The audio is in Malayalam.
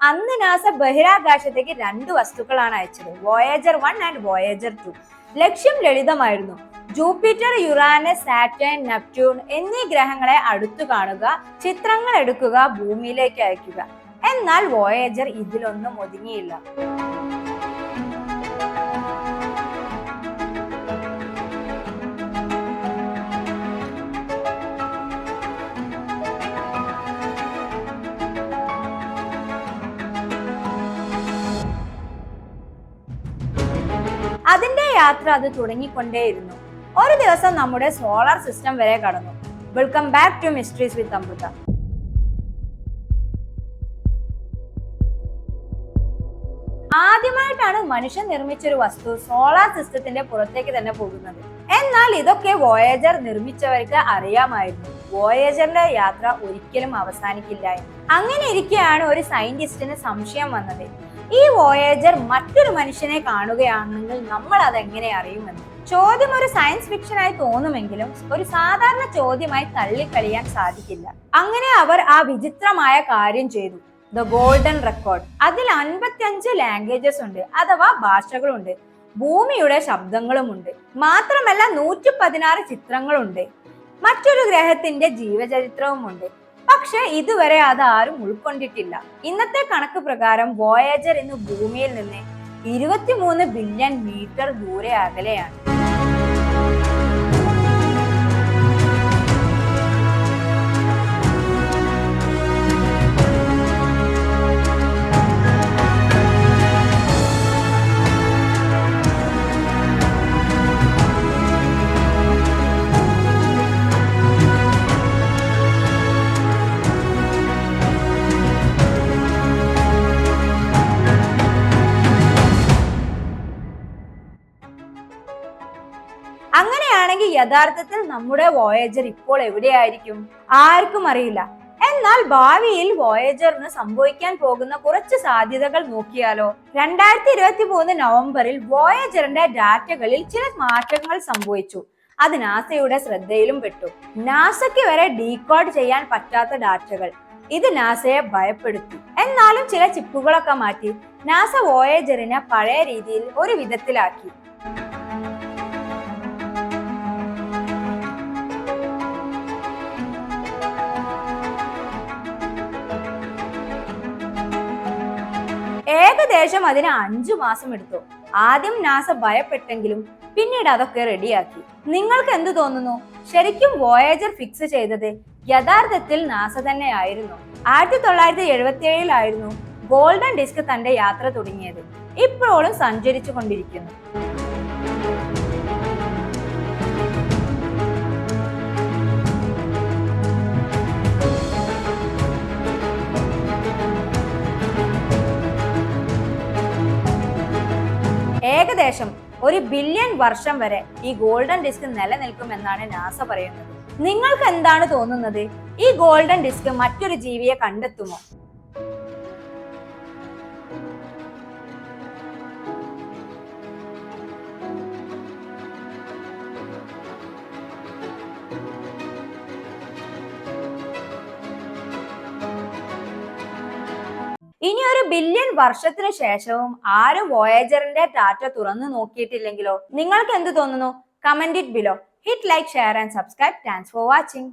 അന്ന് നാസ ബഹിരാകാശത്തേക്ക് രണ്ട് വസ്തുക്കളാണ് അയച്ചത്, വോയേജർ 1 ആൻഡ് വോയേജർ 2. ലക്ഷ്യം ലളിതമായിരുന്നു. ജൂപ്പിറ്റർ, യുറാനസ്, സാറ്റേൺ, നെപ്റ്റ്യൂൺ എന്നീ ഗ്രഹങ്ങളെ അടുത്തു കാണുക, ചിത്രങ്ങൾ എടുക്കുക, ഭൂമിയിലേക്ക് അയക്കുക. എന്നാൽ വോയേജർ ഇതിലൊന്നും ഒതുങ്ങിയില്ല. അതിന്റെ യാത്ര അത് തുടങ്ങിക്കൊണ്ടേയിരുന്നു. ഒരു ദിവസം നമ്മുടെ സോളാർ സിസ്റ്റം വരെ കടന്നു. വെൽക്കം ബാക്ക് ടു മിസ്റ്ററീസ് വിത്ത് അമൃത. ആദ്യമായിട്ടാണ് മനുഷ്യൻ നിർമ്മിച്ചൊരു വസ്തു സോളാർ സിസ്റ്റത്തിന്റെ പുറത്തേക്ക് തന്നെ പോകുന്നത്. എന്നാൽ ഇതൊക്കെ വോയേജർ നിർമ്മിച്ചവർക്ക് അറിയാമായിരുന്നു. വോയേജറിന്റെ യാത്ര ഒരിക്കലും അവസാനിക്കില്ല എന്ന്. അങ്ങനെ ഇരിക്കെയാണ് ഒരു സയന്റിസ്റ്റിന് സംശയം വന്നത്. ഈ വോയേജർ മറ്റൊരു മനുഷ്യനെ കാണുകയാണെങ്കിൽ നമ്മൾ അതെങ്ങനെ അറിയുമെന്ന്. ചോദ്യം ഒരു സയൻസ് ഫിക്ഷനായി തോന്നുമെങ്കിലും ഒരു സാധാരണ ചോദ്യമായി തള്ളിക്കളിയാൻ സാധിക്കില്ല. അങ്ങനെ അവർ ആ വിചിത്രമായ കാര്യം ചെയ്തു. The golden record. അതിൽ 55 ലാംഗ്വേജസ് ഉണ്ട്, അഥവാ ഭാഷകളുണ്ട്. ഭൂമിയുടെ ശബ്ദങ്ങളുമുണ്ട്. മാത്രമല്ല 116 ചിത്രങ്ങളുണ്ട്. മറ്റൊരു ഗ്രഹത്തിന്റെ ജീവചരിത്രവുമുണ്ട്. പക്ഷെ ഇതുവരെ അത് ആരും ഉൾക്കൊണ്ടിട്ടില്ല. ഇന്നത്തെ കണക്ക് പ്രകാരം വോയേജർ ഇന്ന് ഭൂമിയിൽ നിന്ന് 23 ബില്യൺ മീറ്റർ ദൂരെ അകലെയാണ്. അങ്ങനെയാണെങ്കിൽ യഥാർത്ഥത്തിൽ നമ്മുടെ വോയേജർ ഇപ്പോൾ എവിടെയായിരിക്കും? ആർക്കും അറിയില്ല. എന്നാൽ ഭാവിയിൽ വോയേജറിന് സംഭവിക്കാൻ പോകുന്ന കുറച്ച് സാധ്യതകൾ നോക്കിയാലോ? 2023 നവംബറിൽ വോയേജറിന്റെ ഡാറ്റകളിൽ ചില മാറ്റങ്ങൾ സംഭവിച്ചു. അത് നാസയുടെ ശ്രദ്ധയിലും പെട്ടു. നാസയ്ക്ക് വരെ ഡീകോഡ് ചെയ്യാൻ പറ്റാത്ത ഡാറ്റകൾ. ഇത് നാസയെ ഭയപ്പെടുത്തി. എന്നാലും ചില ചിപ്പുകളൊക്കെ മാറ്റി നാസ വോയേജറിനെ പഴയ രീതിയിൽ ഒരു വിധത്തിലാക്കി. ഏകദേശം അതിന് 5 മാസം എടുത്തു. ആദ്യം നാസ ഭയപ്പെട്ടെങ്കിലും പിന്നീട് അതൊക്കെ റെഡിയാക്കി. നിങ്ങൾക്ക് എന്ത് തോന്നുന്നു? ശരിക്കും വോയേജർ ഫിക്സ് ചെയ്തത് യഥാർത്ഥത്തിൽ നാസ തന്നെയായിരുന്നു. 1977 ഗോൾഡൻ ഡിസ്ക് തന്റെ യാത്ര തുടങ്ങിയത്. ഇപ്പോഴും സഞ്ചരിച്ചു കൊണ്ടിരിക്കുന്നു. ഏകദേശം 1 ബില്യൺ വർഷം വരെ ഈ ഗോൾഡൻ ഡിസ്ക് നിലനിൽക്കുമെന്നാണ് നാസ പറയുന്നത്. നിങ്ങൾക്ക് എന്താണ് തോന്നുന്നത്? ഈ ഗോൾഡൻ ഡിസ്ക് മറ്റൊരു ജീവിയെ കണ്ടെത്തുമോ? ഇനി 1 ബില്യൺ വർഷത്തിന് ശേഷവും ആരും വോയേജറിന്റെ ഡാറ്റ തുറന്നു നോക്കിയിട്ടില്ലെങ്കിലോ? നിങ്ങൾക്ക് എന്ത് തോന്നുന്നു? Comment it below. Hit like, share and subscribe. Thanks for watching.